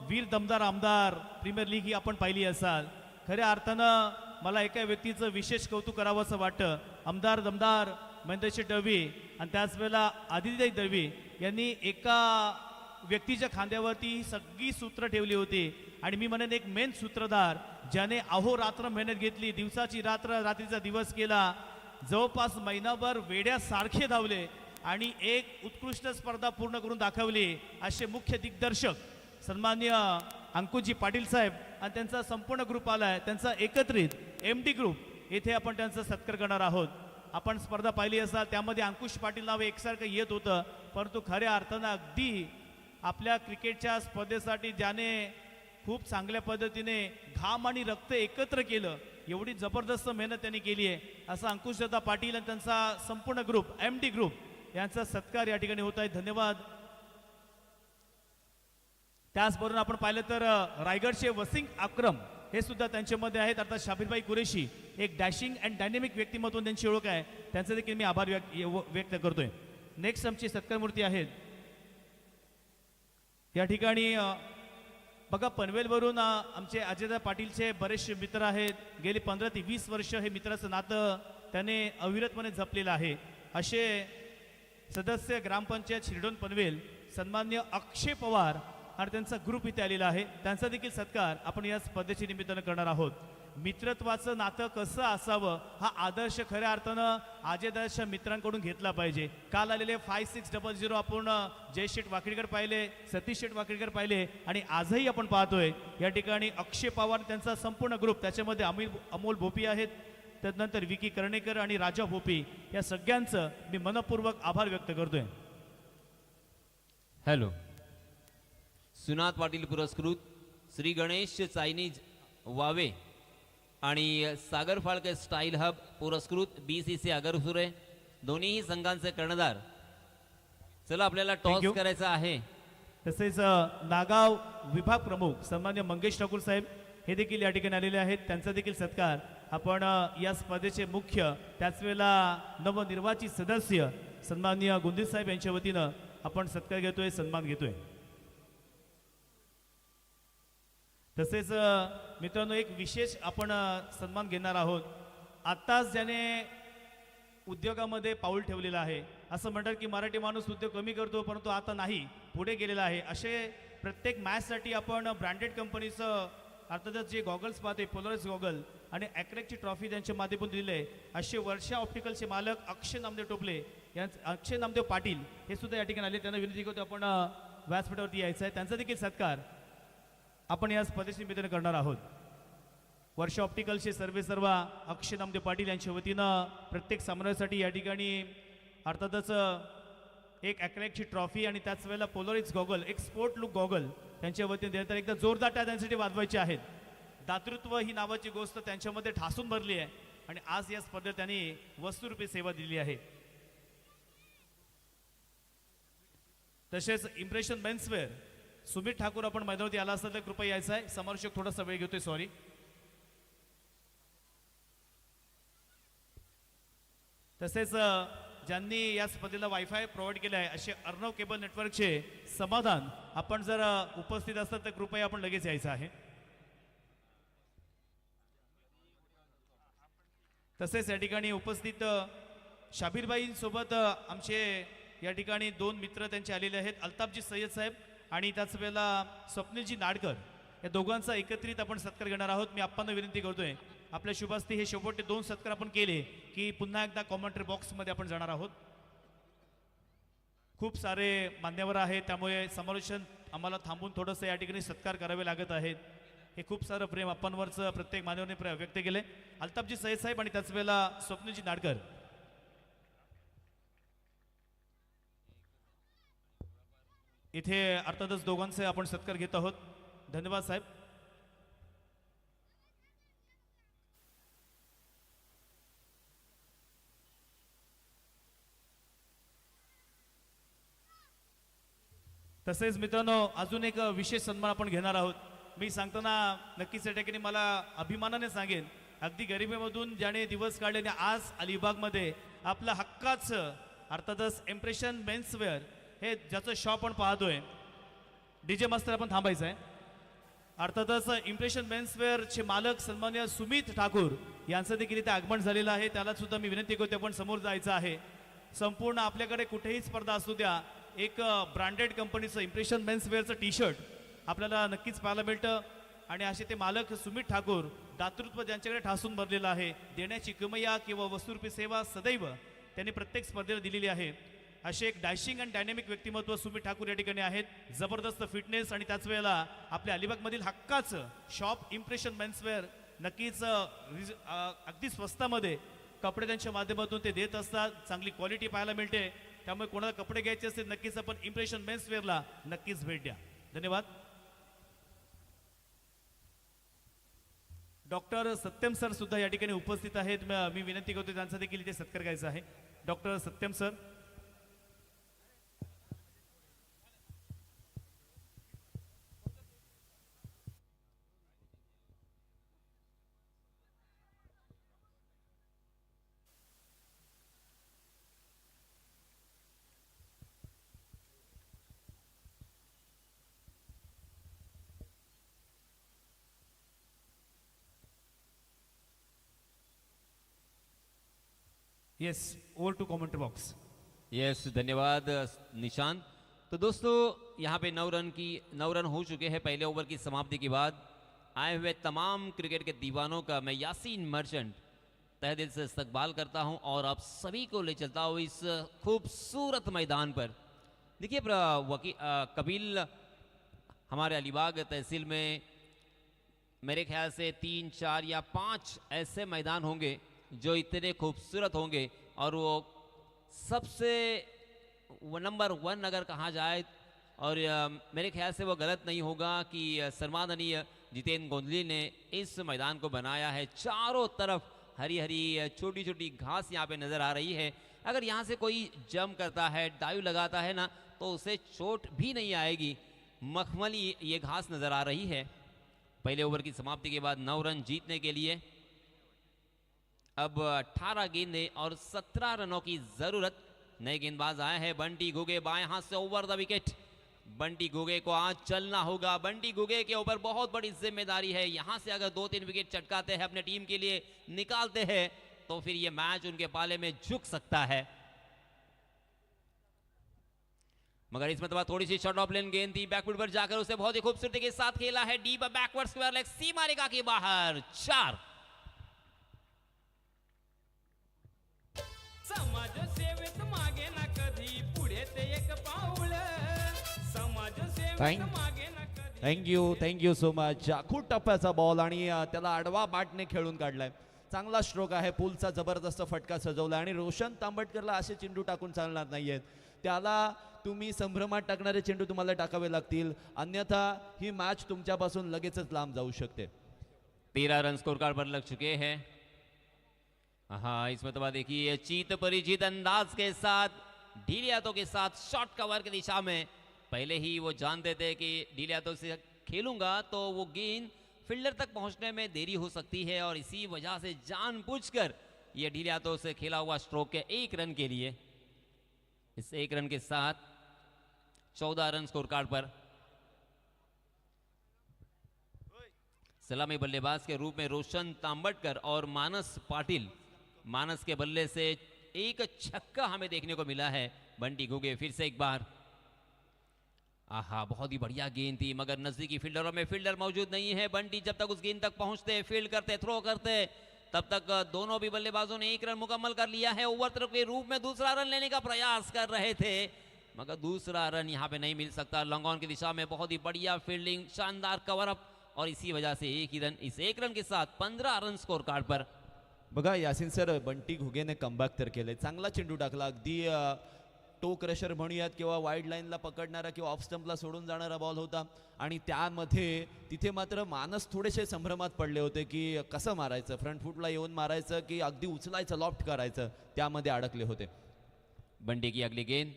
वीर दमदार आमदार प्रीमियर लीग ही आपण पाहिली असाल. खऱ्या अर्थानं मला एका व्यक्तीचं विशेष कौतुक करावं असं वाटतं. आमदार दमदार महेंद्रशेठ दळवी आणि त्याच वेळेला आदित्यताई दळवी यांनी एका व्यक्तीच्या खांद्यावरती ही सगळी सूत्र ठेवली होती. आणि मी म्हणेन एक मेन सूत्रधार, ज्याने अहोरात्र मेहनत घेतली, दिवसाची रात्र, रात्रीचा दिवस केला, जवळपास महिनाभर वेड्यासारखे धावले आणि एक उत्कृष्ट स्पर्धा पूर्ण करून दाखवली. असे मुख्य दिग्दर्शक सन्माननीय अंकुशजी पाटील साहेब आणि त्यांचा संपूर्ण ग्रुप आलाय, त्यांचा एकत्रित MD ग्रुप, येथे आपण त्यांचा सत्कार करणार आहोत. आपण स्पर्धा पाहिली असाल, त्यामध्ये अंकुश पाटील नाव एकसारखं येत होतं, परंतु खऱ्या अर्थानं अगदी आपल्या क्रिकेटच्या स्पर्धेसाठी ज्याने खूप चांगल्या पद्धतीने घाम आणि रक्त एकत्र केलं, एवढी जबरदस्त मेहनत त्यांनी केली आहे, असं अंकुशदादा पाटील आणि त्यांचा संपूर्ण ग्रुप MD ग्रुप यांचा सत्कार या ठिकाणी होत आहे. धन्यवाद. त्याचबरोबर आपण पाहिलं तर रायगडचे वसीम अक्रम हे सुद्धा त्यांच्यामध्ये आहेत. अर्थात शाबीरभाई कुरेशी, एक डॅशिंग अँड डायनेमिक व्यक्तिमत्व त्यांची ओळख आहे, त्यांचे देखील मी आभार व्यक्त करतोय. नेक्स्ट आमची सत्कारमूर्ती आहेत या ठिकाणी बघा, पनवेलवरून आमचे अजयदा पाटीलचे बरेचसे मित्र आहेत. गेली 15 ते 20 वर्ष हे मित्राचं नातं त्याने अविरतपणे जपलेलं आहे. असे सदस्य ग्रामपंचायत शिरडोन पनवेल सन्मान्य अक्षय पवार आणि त्यांचा ग्रुप इथे आलेला आहे. त्यांचा देखील सत्कार आपण या स्पर्धेच्या निमित्तानं करणार आहोत. मित्रत्वाचं नातं कसं असावं हा आदर्श खऱ्या अर्थानं आजेदाच्या मित्रांकडून घेतला पाहिजे. काल आलेले 5600 आपण जय शेठ वाकडीकर पाहिले, सतीश शेठ वाकडीकर पाहिले आणि आजही आपण पाहतोय या ठिकाणी अक्षय पवार त्यांचा संपूर्ण ग्रुप, त्याच्यामध्ये अमोल भोपी आहेत, त्यानंतर विकी कर्णेकर आणि राजा भोपी, या सगळ्यांचं मी मनपूर्वक आभार व्यक्त करतोय. हॅलो. सुनात पाटील पुरस्कृत श्री गणेश चायनीज वावे आणि सागर फाळके स्टाईल हब पुरस्कृत BCC अगरसुरे, दोन्हीही संघांचे कर्णधार. चला आपल्याला Thank टॉस you. करायचा आहे. तसेच नागाव विभाग प्रमुख सन्मान्य मंगेश ठाकूर साहेब हे देखील या ठिकाणी आलेले आहेत, त्यांचा देखील सत्कार आपण या स्पर्धेचे मुख्य त्याच वेळेला नवनिर्वाचित सदस्य सन्माननीय गुंदी साहेब यांच्या वतीनं आपण सत्कार घेतोय, सन्मान घेतोय. तसेच मित्रांनो एक विशेष आपण सन्मान घेणार आहोत. आत्ताच ज्याने उद्योगामध्ये पाऊल ठेवलेलं आहे, असं म्हणतात की मराठी माणूस उद्योग कमी करतो परंतु आता नाही, पुढे गेलेला आहे. असे प्रत्येक मॅचसाठी आपण ब्रँडेड कंपनीचं अर्थातच जे गॉगल्स पाहते पोलराइज गॉगल आणि ॲक्रेकची ट्रॉफी त्यांच्या माध्यमातून दिली आहे. असे वर्षा ऑप्टिकलचे मालक अक्षय नामदेव टोपले अक्षय नामदेव पाटील हे सुद्धा या ठिकाणी आले. त्यांना विनंती करतो आपण व्यासपीठावरती यायचं आहे, त्यांचा देखील सत्कार आपण या स्पर्धेच्या निमित्ताने करणार आहोत. वर्षा ऑप्टिकलचे सर्व अक्षय नामदेव पाटील यांच्या वतीनं प्रत्येक सामन्यासाठी या ठिकाणी अर्थातच एक ॲक्रेकची ट्रॉफी आणि त्याच वेळेला पोलराइज गॉगल, एक स्पोर्ट लुक गॉगल त्यांच्या वतीने देण्यात एकदा जोरदार टाळ्या त्यांच्यासाठी वाजवायचे आहेत. दातृत्व ही नावाची गोष्ट त्यांच्यामध्ये ठासून भरली आहे आणि आज या स्पर्धेत त्यांनी वस्तुरूपी सेवा दिली आहे. तसेच इम्प्रेशन मेन्सवेअर सुमित ठाकूर आपण मैदानावरती आला असता तर कृपया यायचं आहे. समालोचक थोडासा वेळ घेतोय, सॉरी. तसेच ज्यांनी या स्पर्धेला वायफाय प्रोव्हाइड केलं आहे असे अर्णव केबल नेटवर्कचे समाधान आपण जर उपस्थित असतात तर कृपया आपण लगेच यायचं आहे. तसेच या ठिकाणी उपस्थित शाबीरबाईंसोबत आमचे या ठिकाणी 2 मित्र त्यांचे आलेले आहेत, अल्ताफजी सय्यद साहेब आणि त्याच वेळेला स्वप्नीलजी नाडकर, या दोघांचा एकत्रित आपण सत्कार घेणार आहोत. मी आपल्याला विनंती करतोय आपल्या शुभास्ती हे शेवटचे 2 सत्कार आपण केले की पुन्हा एकदा कॉमेंट्री बॉक्समध्ये आपण जाणार आहोत. खूप सारे मान्यवर आहेत त्यामुळे समालोचन आम्हाला थांबून थोडंसं या ठिकाणी सत्कार करावे लागत आहेत. हे खूप सारं प्रेम आपणवरचं प्रत्येक मान्यवरने व्यक्त केले. अल्ताफजी सय्यद साहेब आणि त्याच वेळेला स्वप्नीलजी नाडकर. इथे अर्थातच दोघांचे आपण सत्कार घेत आहोत. धन्यवाद साहेब. तसेच मित्रांनो अजून एक विशेष सन्मान आपण घेणार आहोत. मी सांगताना नक्कीच या ठिकाणी मला अभिमानाने सांगेन, अगदी गरिबीमधून ज्याने दिवस काढले आणि आज अलिबागमध्ये आपलं हक्काचं अर्थातच इम्प्रेशन मेन्सवेअर हे ज्याचं शॉप आपण पाहतोय. DJ मास्तर आपण थांबायचं आहे. अर्थातच इम्प्रेशन मेन्सवेअरचे मालक सन्मान्य सुमित ठाकूर यांचं देखील इथे आगमन झालेलं आहे. त्याला सुद्धा मी विनंती करतो आपण समोर जायचं आहे. संपूर्ण आपल्याकडे कुठेही स्पर्धा असू द्या, एक ब्रँडेड कंपनीचं इम्प्रेशन मेन्सवेअरचं टी-शर्ट आपल्याला नक्कीच पाहायला मिळतं आणि असे ते मालक सुमित ठाकूर, दातृत्व ज्यांच्याकडे ठासून भरलेलं आहे, देण्याची किमया किंवा वस्तुरूपी सेवा सदैव त्यांनी प्रत्येक स्पर्धेला दिलेली आहे. असे एक डॅशिंग अँड डायनॅमिक व्यक्तिमत्व सुमित ठाकूर या ठिकाणी आहेत. जबरदस्त फिटनेस आणि त्याच वेळेला आपल्या अलिबागमधील हक्काचं शॉप इम्प्रेशन मेन्सवेअर नक्कीच अगदी स्वस्तामध्ये कपडे त्यांच्या माध्यमातून ते देत असतात. चांगली क्वालिटी पाहायला मिळते. त्यामुळे कोणाला कपडे घ्यायचे असतील नक्कीच आपण इम्प्रेशन मेन्सवेअरला नक्कीच भेट द्या. धन्यवाद. डॉक्टर सत्यम सर सुद्धा या ठिकाणी उपस्थित आहेत. मी विनंती करतो त्यांचा देखील इथे सत्कार घ्यायचा आहे. Doctor Satyam sir. Yes, over to commentary box. Yes, धन्यवाद निशांत. तो दोस्तों यहाँ पे 9 रन हो चुके हैं पहले ओवर की समाप्ति के बाद. आए हुए तमाम क्रिकेट के दीवानों का मैं यासीन मर्चेंट तहे दिल से इस्तकबाल करता हूं और आप सभी को ले चलता हूं इस खूबसूरत मैदान पर। देखिए कपिल, हमारे अलीबाग तहसील में मेरे ख्याल से 3, 4 या 5 ऐसे मैदान होंगे जो इतने खूबसूरत होंगे और वो सबसे नंबर 1 अगर कहा जाए, और मेरे ख्याल से वो गलत नहीं होगा कि सम्माननीय जितेंद्र गोंधली ने इस मैदान को बनाया है। चारों तरफ हरी हरी छोटी छोटी घास यहाँ पे नज़र आ रही है। अगर यहाँ से कोई जंप करता है, डाइव लगाता है ना, तो उसे चोट भी नहीं आएगी। मखमली ये घास नज़र आ रही है। पहले ओवर की समाप्ति के बाद 9 रन जीतने के लिए अब 18 गेंदें और 17 रनों की जरूरत। नए गेंदबाज आए हैं बंटी गुगे बाएं हाथ से over the wicket. Bunty Guge को आज चलना होगा। बंटी गुगे के ऊपर बहुत बड़ी जिम्मेदारी है। यहां से अगर 2-3 विकेट चटकाते हैं, अपने टीम के लिए निकालते हैं, तो फिर ये मैच उनके पाले में झुक सकता है। मगर इसमें तो थोड़ी सी शॉर्ट ऑफ लेन गेंद थी, बैकफुट पर जाकर उसे बहुत ही खूबसूरती के साथ खेला है। डीप बैकवर्ड स्क्वायर लेग, सीमा रेखा के बाहर 4। समाजसेवेत मागे ना कधी, पुढे ते एक पाऊल, समाजसेवेत Thank- मागे ना कधी। Thank you so much. खूप टप्प्याचा बॉल आणि त्याला आडवा बॅटने खेळून काढलाय. चांगला स्ट्रोक आहे. पुलचा जबरदस्त फटका सजवला आणि रोशन तांबटकरला असे चेंडू टाकून चालणार नाहीयेत. त्याला तुम्ही संभ्रमात टाकणारे चेंडू तुम्हाला टाकावे लागतील, अन्यथा ही मॅच तुमच्यापासून लगेचच लांब जाऊ शकते. 13 रन स्कोर कार्ड पर लग चुके हैं। हाँ, इसमें तो देखिए चीत परिचित अंदाज के साथ ढीले हाथों के साथ शॉर्ट कवर की दिशा में, पहले ही वो जानते थे कि ढीले हाथों से खेलूंगा तो वो गेंद फील्डर तक पहुंचने में देरी हो सकती है, और इसी वजह से जानबूझकर ये ढीले हाथों से खेला हुआ स्ट्रोक के 1 रन के लिए। इस 1 रन के साथ 14 रन स्कोर कार्ड पर। सलामी बल्लेबाज के रूप में रोशन तांबटकर और मानस पाटिल। मानस के बल्ले से एक छक्का हमें देखने को मिला है। बंटी घुगे फिर से एक बार। आहा, बहुत ही बढ़िया गेंद थी, मगर नजदीकी फील्डरों में फील्डर मौजूद नहीं है। बंटी जब तक उस गेंद तक पहुंचते, फील्ड करते, थ्रो करते, तब तक दोनों भी बल्लेबाजों ने 1 रन मुकम्मल कर लिया है। ओवर तरफ के रूप में दूसरा रन लेने का प्रयास कर रहे थे, मगर दूसरा रन यहां पे नहीं मिल सकता। लॉन्ग ऑन की दिशा में बहुत ही बढ़िया फील्डिंग, शानदार कवर अप, और इसी वजह से 1 ही रन। इस 1 रन के साथ 15 रन स्कोर कार्ड पर। बघा यासिन सर, बंटी घुगेने कमबॅक तर केले. चांगला चेंडू टाकला. अगदी टो क्रशर म्हणूयात किंवा वाईड लाईनला पकडणारा किंवा ऑफ स्टंपला सोडून जाणारा बॉल होता, आणि त्यामध्ये तिथे मात्र मानस थोडेसे संभ्रमात पडले होते की कसं मारायचं, फ्रंट फुटला येऊन मारायचं की अगदी उचलायचं, लॉफ्ट करायचं, त्यामध्ये अडकले होते. बंटी की अगली गेंद।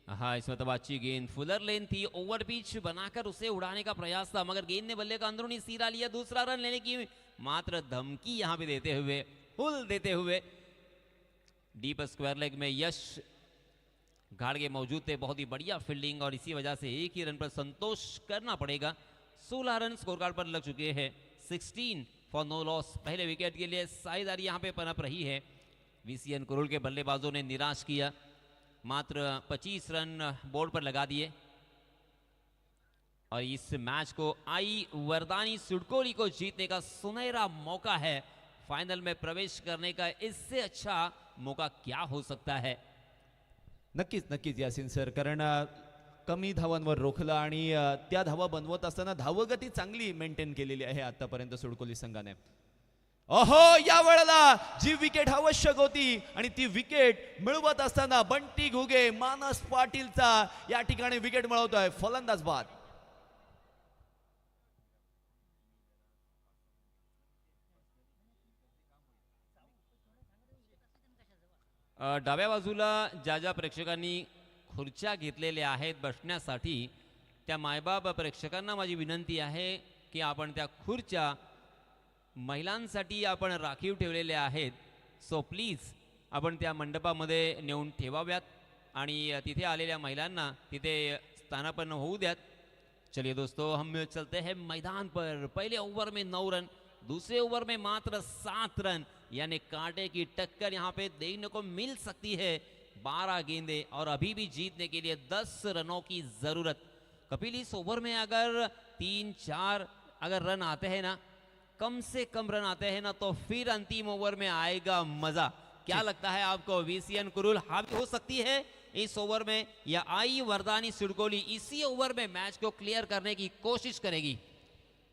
हाँ, इसमें तो अच्छी गेंद फुलर लेन थी, ओवर पिच बनाकर उसे उड़ाने का प्रयास था, मगर गेंद ने बल्ले का अंदरूनी सिरा लिया। दूसरा रन लेने की मात्र धमकी यहां पे देते हुए, हुल देते हुए डीप स्क्वायर लेग में यश घाड़गे मौजूद थे। बहुत ही बढ़िया फील्डिंग, और इसी वजह से 1 ही रन पर संतोष करना पड़ेगा। 16 रन स्कोर कार्ड पर लग चुके हैं। 16 फॉर नो लॉस। पहले विकेट के लिए साझेदारी यहां पे पनप रही है। VCN कुरुल के बल्लेबाजों ने निराश किया, मात्र 25 रन बोर्ड पर लगा दिए, और इस मैच को आई वरदानी सुडकोली को जीतने का सुनहरा मौका है। फाइनल में प्रवेश करने का इससे अच्छा मौका क्या हो सकता है। नक्कीच यासिन सर, कारण कमी धावांवर रोखलं आणि त्या धावा बनवत असताना धावगती चांगली मेंटेन केलेली आहे आतापर्यंत सुडकोली संघाने. अहो, या वेळेला जी विकेट आवश्यक होती आणि ती विकेट मिळवत असताना बंटी घुगे मानस पाटीलचा या ठिकाणी विकेट मिळवतोय फलंदाज बाद. डाव्या बाजूला ज्या प्रेक्षकांनी खुर्च्या घेतलेल्या आहेत बसण्यासाठी, त्या मायबाप प्रेक्षकांना माझी विनंती आहे की आपण त्या खुर्च्या महिलांसाठी आपण राखीव ठेवलेल्या आहेत, सो प्लीज आपण त्या मंडपामध्ये नेऊन ठेवाव्यात आणि तिथे आलेल्या महिलांना तिथे स्थानापन्न होऊ द्यात. चलिए दोस्तों, हम चलते हैं मैदान पर। पहले ओवर में 9 रन, दूसरे ओवर में मात्र 7 रन, यानी कांटे की टक्कर यहाँ पे देखने को मिल सकती है। 12 गेंदे और अभी भी जीतने के लिए 10 रनों की जरूरत। कपिल, इस ओवर में अगर 3-4 अगर रन आते हैं ना, कम से कम रन आते हैं ना, तो फिर अंतिम ओवर में आएगा मजा। क्या लगता है आपको, VCN कुरुल हावी हो सकती है इस ओवर में, या आई वरदानी सिडकोली इसी ओवर में मैच को क्लियर करने की कोशिश करेगी?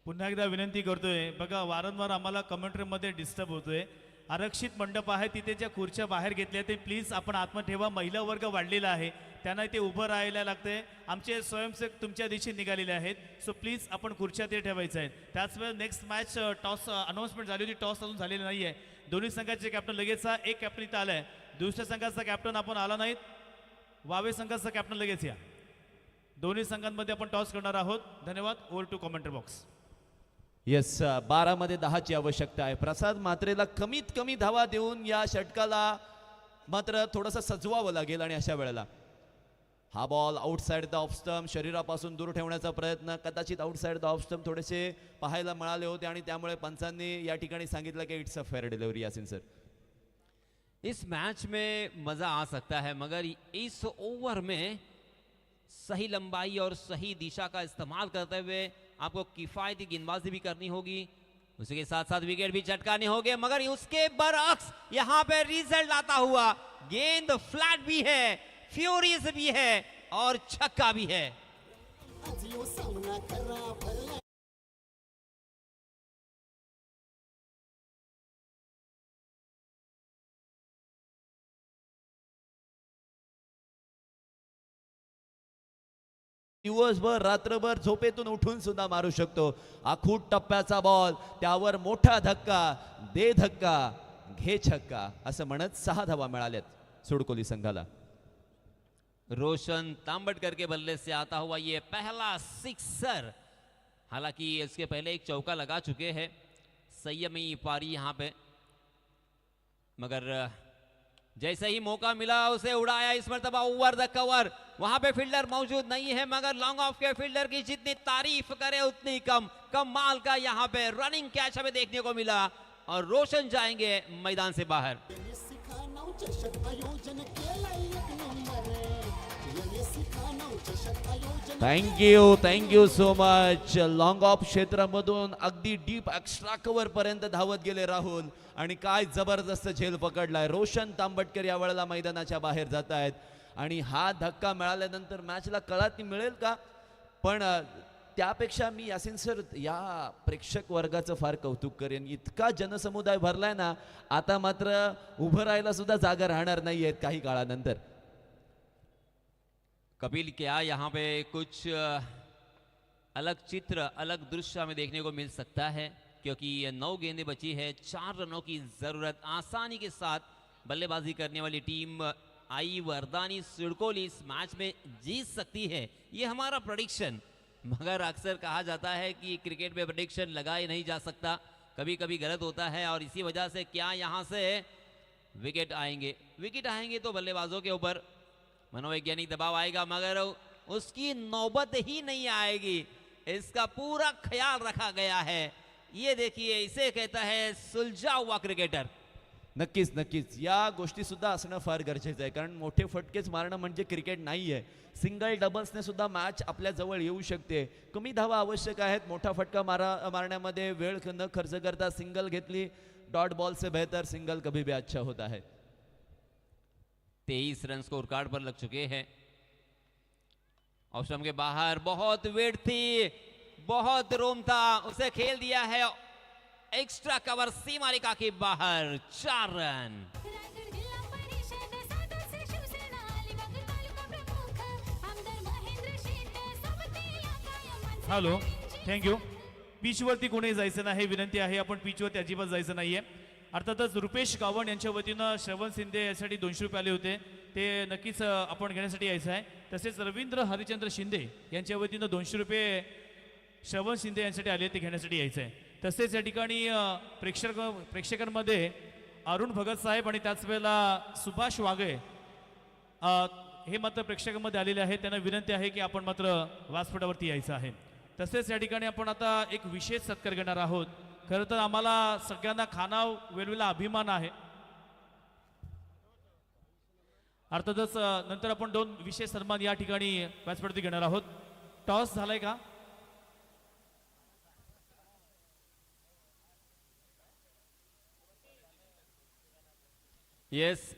पुन्हा एकदा विनंती करतोय, बघा वारंवार आम्हाला कमेंट्रीमध्ये डिस्टर्ब होतोय. आरक्षित मंडप आहे तिथे ज्या खुर्च्या बाहेर घेतल्या ते प्लीज आपण आत्म ठेवा. महिला वर्ग वाढलेला आहे, त्यांना इथे उभं राहायला लागतंय. आमचे स्वयंसेवक तुमच्या दिशेने निघालेले आहेत, सो प्लीज आपण खुर्च्या ते ठेवायच्या आहेत. त्याच वेळेस नेक्स्ट मॅच टॉस अनाऊन्समेंट झाली होती, टॉस अजून झालेली नाही आहे. दोन्ही संघाचे कॅप्टन लगेच एक कॅप्टन इथं आलाय. दुसऱ्या संघाचा कॅप्टन आपण आला नाहीत. वावे संघाचा कॅप्टन लगेच या. दोन्ही संघांमध्ये आपण टॉस करणार आहोत. धन्यवाद. Over to commentary box. Yes, 12 मध्ये 10ची आवश्यकता आहे. प्रसाद मात्रेला कमीत कमी धावा देऊन या षटकाला मात्र थोडंसं सजवावं लागेल. आणि अशा वेळेला हा ball outside the off stump, शरीरापासून दूर ठेवण्याचा प्रयत्न, कदाचित आउटसाइड द ऑफ स्टंप थोडेसे पाहायला मिळाले होते आणि त्यामुळे पंचांनी या ठिकाणी सांगितलं की it's a fair delivery. Yasin sir, इस मैच में मजा आ सकता है, मगर इस ओवर में सही लंबाई और सही दिशा का इस्तेमाल करते हुए आपको किफायती गेंदबाजी भी करनी होगी, उसके साथ साथ विकेट भी चटकाने होंगे, मगर उसके बरअक्स यहाँ पे रिजल्ट आता हुआ गेंद फ्लैट भी है, फ्यूरियस भी है और छक्का भी है. दिवसभर रात्रभर झोपेतून उठून सुद्धा मारू शकतो. आखूट टप्प्याचा बॉल, त्यावर मोठा धक्का, दे धक्का घे छक्का असं म्हणत 6 धावा मिळाल्यात सुडकोली संघाला. रोशन तांबटकर के बल्ले से आता हुआ ये पहला सिक्सर, हालांकि इसके पहले एक चौका लगा चुके हैं संयमी पारी यहाँ पे, मगर जैसे ही मौका मिला उसे उड़ाया इस मर्तबा ओवर द कवर. वहां पे फील्डर मौजूद नहीं है, मगर लॉन्ग ऑफ के फील्डर की जितनी तारीफ करे उतनी कम. कमाल का यहाँ पे रनिंग कैच हमें देखने को मिला और रोशन जाएंगे मैदान से बाहर. Thank you so much. Long of क्षेत्रामधून अगदी डीप एक्स्ट्रा कव्हर पर्यंत धावत गेले राहुल आणि काय जबरदस्त झेल पकडलाय. रोशन तांबटकर या वेळेला मैदानाच्या बाहेर जात आहेत आणि हा धक्का मिळाल्यानंतर मॅचला कळती मिळेल का, पण त्यापेक्षा मी यासिन सर या प्रेक्षक वर्गाचं फार कौतुक करेन. इतका जनसमुदाय भरलाय ना, आता मात्र उभं राहायला सुद्धा जागा राहणार नाहीयेत काही काळानंतर. कपिल, क्या यहाँ पे कुछ अलग चित्र, अलग दृश्य हमें देखने को मिल सकता है, क्योंकि 9 गेंदें बची है, 4 रनों की जरूरत. आसानी के साथ बल्लेबाजी करने वाली टीम आई वरदानी सिडकोली इस मैच में जीत सकती है, ये हमारा प्रेडिक्शन. मगर अक्सर कहा जाता है कि क्रिकेट में प्रेडिक्शन लगाया नहीं जा सकता, कभी कभी गलत होता है, और इसी वजह से क्या यहाँ से विकेट आएंगे तो बल्लेबाजों के ऊपर मनोवैज्ञानिक दबाव आएगा, मगर उसकी नौबत ही नहीं आएगी. इसका पूरा ख्याल रखा गया है. ये देखिए, इसे कहता है सुलझा हुआ क्रिकेटर. नक्कीच नक्कीच या गोष्टी सुद्धा असणं फार गरजेचं आहे, कारण मोठे फटकेच मारणं म्हणजे क्रिकेट नाही आहे. सिंगल डबल्सने सुद्धा मॅच आपल्या जवळ येऊ शकते. कमी धावा आवश्यक आहेत. मोठा फटका मारण्यामध्ये वेळ न खर्च करता सिंगल घेतली, डॉट बॉल से बेहतर सिंगल कभी भी अच्छा होता है. 23 रन स्कोर कार्ड पर लग चुके हैं. ऑप्शन के बाहर बहुत वेट थी, बहुत रोम था, उसे खेल दिया है एक्स्ट्रा कवर सीमा रेखा के बाहर. 4 रन. रायगड जिल्हा परिषद सदस्य शिवसेना अलिबाग तालुका प्रमुख आमदार महेंद्र शेट सोबती या कायम. Hello, thank you. पिचवरती कोणी जायचं नाही, विनंती आहे. आपण पिचवरती अजिबात जायचं नाहीये. अर्थातच रुपेश गावण यांच्या वतीनं श्रवण शिंदे यासाठी 200 रुपये आले होते, ते नक्कीच आपण घेण्यासाठी यायचं आहे. तसेच रवींद्र हरिचंद्र शिंदे यांच्या वतीनं 200 रुपये श्रवण शिंदे यांच्यासाठी आले, ते घेण्यासाठी यायचं आहे. तसेच या ठिकाणी प्रेक्षकांमध्ये अरुण भगत साहेब आणि त्याच वेळेला सुभाष वागळे हे मात्र प्रेक्षकांमध्ये आलेले आहेत. त्यांना विनंती आहे की आपण मात्र व्यासपीठावरती यायचं आहे. तसेच या ठिकाणी आपण आता एक विशेष सत्कार घेणार आहोत. खरं तर आम्हाला सगळ्यांना खानाव वेलवेला अभिमान आहे. अर्थातच नंतर आपण 2 विशेष सन्मान या ठिकाणी व्यासपीठावरती घेणार आहोत. टॉस झालाय का? येस